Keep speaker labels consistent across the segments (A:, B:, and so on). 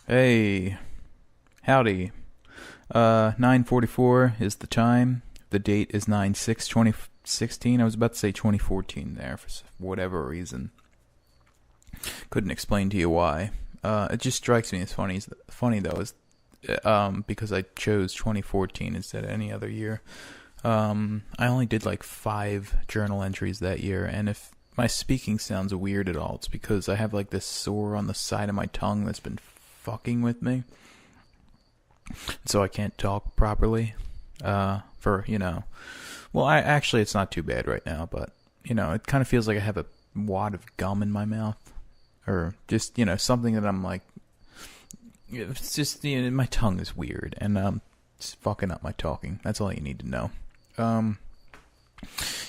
A: Hey, howdy. 9:44 is the time. The date is 9/6/2016. I was about to say 2014 there for whatever reason. Couldn't explain to you why. It just strikes me as funny though, is because I chose 2014 instead of any other year. I only did like 5 journal entries that year, and if my speaking sounds weird at all, it's because I have like this sore on the side of my tongue that's been fucking with me, so I can't talk properly. Well, I actually it's not too bad right now, but it kind of feels like I have a wad of gum in my mouth, or just something that I'm like, it's just my tongue is weird, and it's fucking up my talking. That's all you need to know.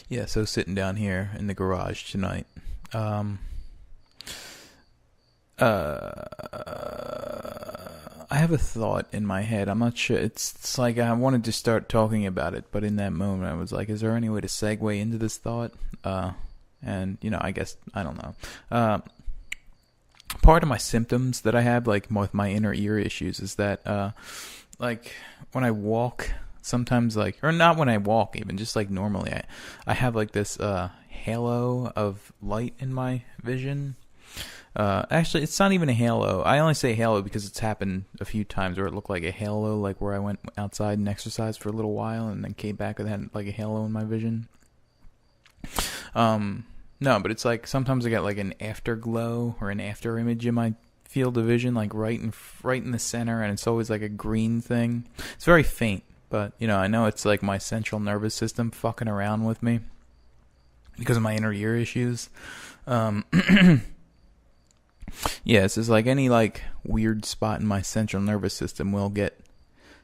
A: Yeah, so sitting down here in the garage tonight. I have a thought in my head. I'm not sure. It's like I wanted to start talking about it, but in that moment I was like, is there any way to segue into this thought? And I guess I don't know. Part of my symptoms that I have, like with my inner ear issues, is that like when I walk, sometimes or not when I walk, even just like normally, I have like this halo of light in my vision. Actually, it's not even a halo. I only say halo because it's happened a few times where it looked like a halo, like where I went outside and exercised for a little while and then came back and had like a halo in my vision. No, but it's like sometimes I get like an afterglow or an after image in my field of vision, like right in the center, and it's always like a green thing. It's very faint, but I know it's like my central nervous system fucking around with me because of my inner ear issues. Yeah, it's just like any like weird spot in my central nervous system will get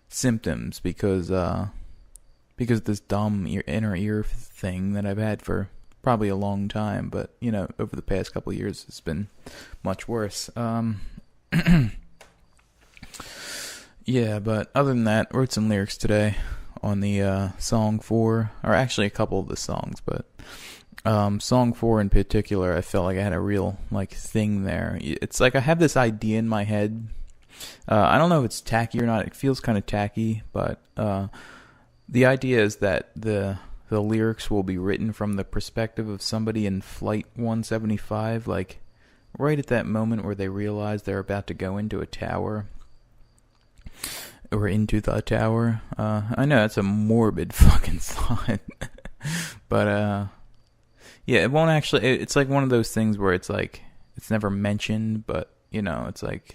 A: symptoms because this dumb inner ear thing that I've had for probably a long time, but over the past couple of years it's been much worse. Yeah, but other than that, wrote some lyrics today on the song 4, or actually a couple of the songs, but song 4 in particular, I felt like I had a real like thing there. It's like I have this idea in my head. I don't know if it's tacky or not. It feels kind of tacky, but the idea is that the lyrics will be written from the perspective of somebody in Flight 175, like right at that moment where they realize they're about to go into a tower. Or into the tower. I know that's a morbid fucking thought. But yeah, it won't actually. It's like one of those things where it's like it's never mentioned, but it's like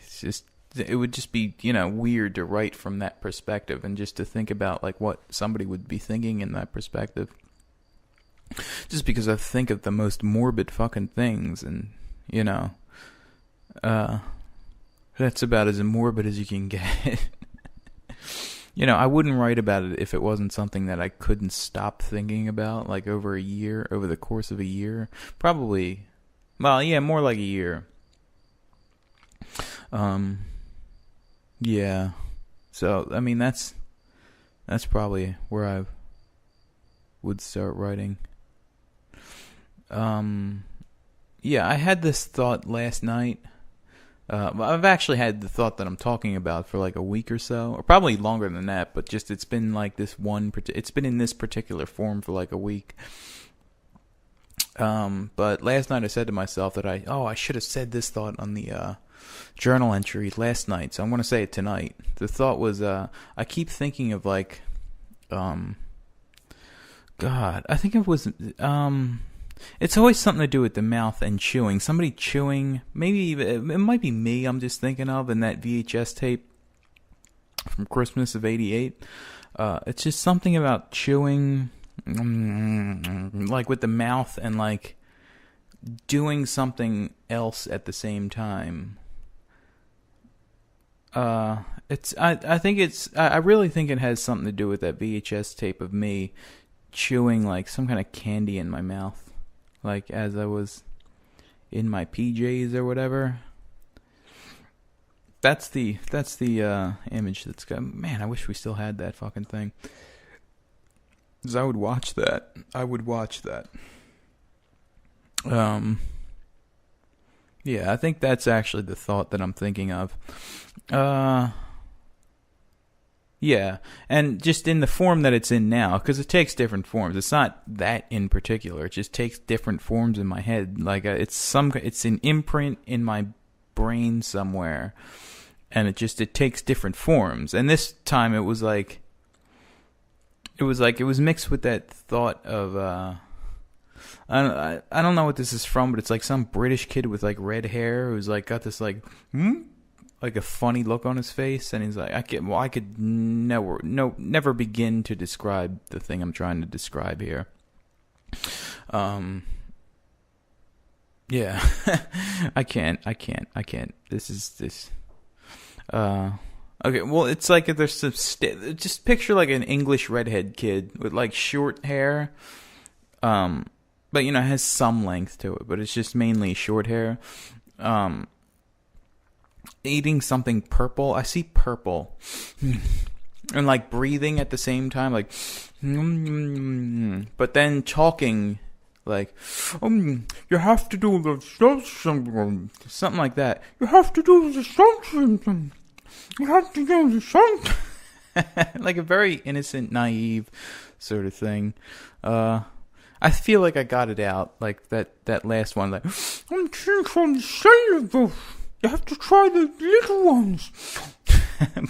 A: it would just be weird to write from that perspective and just to think about like what somebody would be thinking in that perspective. Just because I think of the most morbid fucking things, and that's about as morbid as you can get. I wouldn't write about it if it wasn't something that I couldn't stop thinking about, like over the course of a year. Probably, well, yeah, more like a year. Yeah. So, I mean, that's probably where I would start writing. Yeah, I had this thought last night. I've actually had the thought that I'm talking about for like a week or so, or probably longer than that, but just it's been like this it's been in this particular form for like a week. But last night I said to myself that I should have said this thought on the journal entry last night, so I'm going to say it tonight. The thought was, I keep thinking of like, God, I think it was, it's always something to do with the mouth and chewing. Somebody chewing, maybe even, it might be me I'm just thinking of in that VHS tape from Christmas of '88. It's just something about chewing, like with the mouth and like doing something else at the same time. I really think it has something to do with that VHS tape of me chewing like some kind of candy in my mouth, like as I was in my PJs or whatever. That's the image that's got. Man, I wish we still had that fucking thing. 'Cause I would watch that. Yeah, I think that's actually the thought that I'm thinking of. Uh, yeah, and just in the form that it's in now, because it takes different forms. It's not that in particular. It just takes different forms in my head. Like it's an imprint in my brain somewhere, and it takes different forms. And this time it was mixed with that thought of I don't know what this is from, but it's like some British kid with like red hair who's like got this like a funny look on his face, and he's like, I could never begin to describe the thing I'm trying to describe here. Yeah, I can't. This. Okay, well, it's like there's some just picture like an English redhead kid with like short hair, but it has some length to it, but it's just mainly short hair. Eating something purple. I see purple, and like breathing at the same time, like, but then talking like, you have to do the something like that. You have to do the something. You have to do the something. Like a very innocent, naive sort of thing. I feel like I got it out. Like that last one. Like, I'm trying to say you have to try the little ones.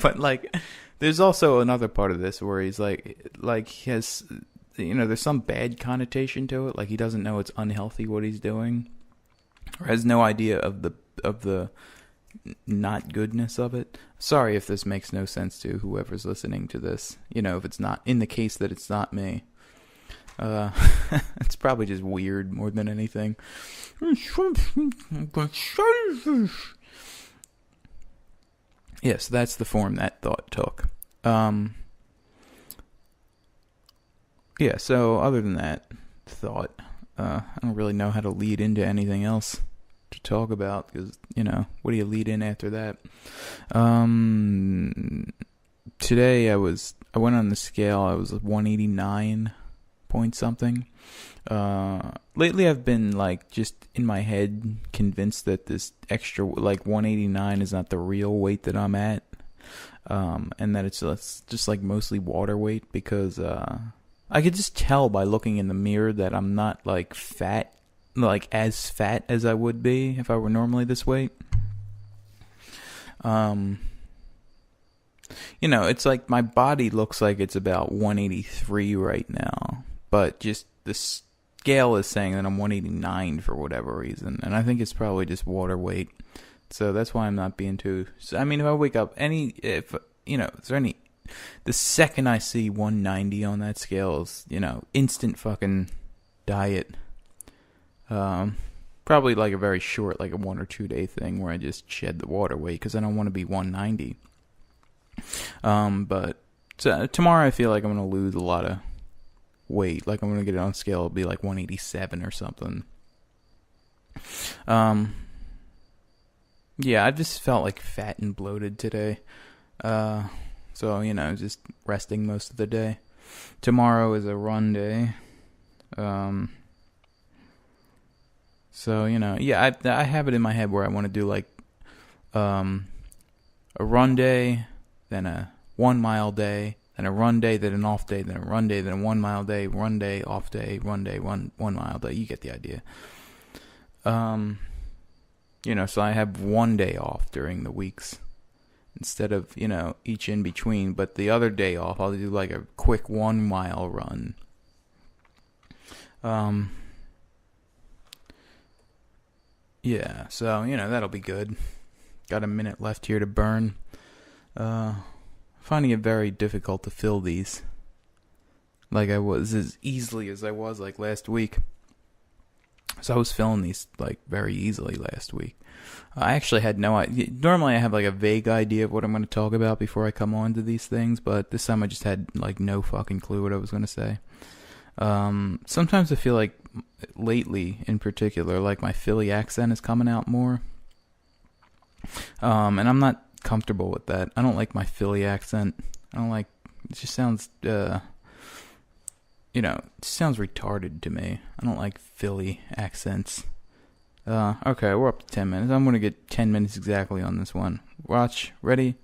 A: But like, there's also another part of this where he's like he has, there's some bad connotation to it. Like he doesn't know it's unhealthy what he's doing, or has no idea of the not goodness of it. Sorry if this makes no sense to whoever's listening to this. If it's not, in the case that it's not me. It's probably just weird more than anything. Yes, that's the form that thought took. Yeah, so other than that thought, I don't really know how to lead into anything else to talk about, because, what do you lead in after that? Today I went on the scale. I was 189 point something. Lately I've been like just in my head convinced that this extra like 189 is not the real weight that I'm at, and that it's just like mostly water weight, because I could just tell by looking in the mirror that I'm not like fat, like as fat as I would be if I were normally this weight. It's like my body looks like it's about 183 right now, but just the scale is saying that I'm 189 for whatever reason, and I think it's probably just water weight. So that's why I'm not being too. So, I mean, if I wake up is there any, the second I see 190 on that scale is, instant fucking diet. Probably like a very short, like a 1 or 2 day thing where I just shed the water weight because I don't want to be 190. But tomorrow I feel like I'm going to lose a lot of weight. Like I'm going to get it on scale, it'll be like 187 or something. Yeah, I just felt like fat and bloated today. So, just resting most of the day. Tomorrow is a run day. So, yeah, I have it in my head where I want to do like a run day, then a 1 mile day, then a run day, then an off day, then a run day, then a 1 mile day, run day, off day, run day, 1 mile day. You get the idea. So I have 1 day off during the weeks instead of, each in between. But the other day off, I'll do like a quick 1 mile run. Yeah, so, that'll be good. Got a minute left here to burn. Finding it very difficult to fill these. Like I was, as easily as I was like last week. So I was filling these like very easily last week. I actually had no idea. Normally I have like a vague idea of what I'm going to talk about before I come on to these things, but this time I just had like no fucking clue what I was going to say. Sometimes I feel like lately in particular, like my Philly accent is coming out more. And I'm not comfortable with that. I don't like my Philly accent. I don't like, it just sounds, it sounds retarded to me. I don't like Philly accents. Okay, we're up to 10 minutes. I'm gonna get 10 minutes exactly on this one. Watch. Ready?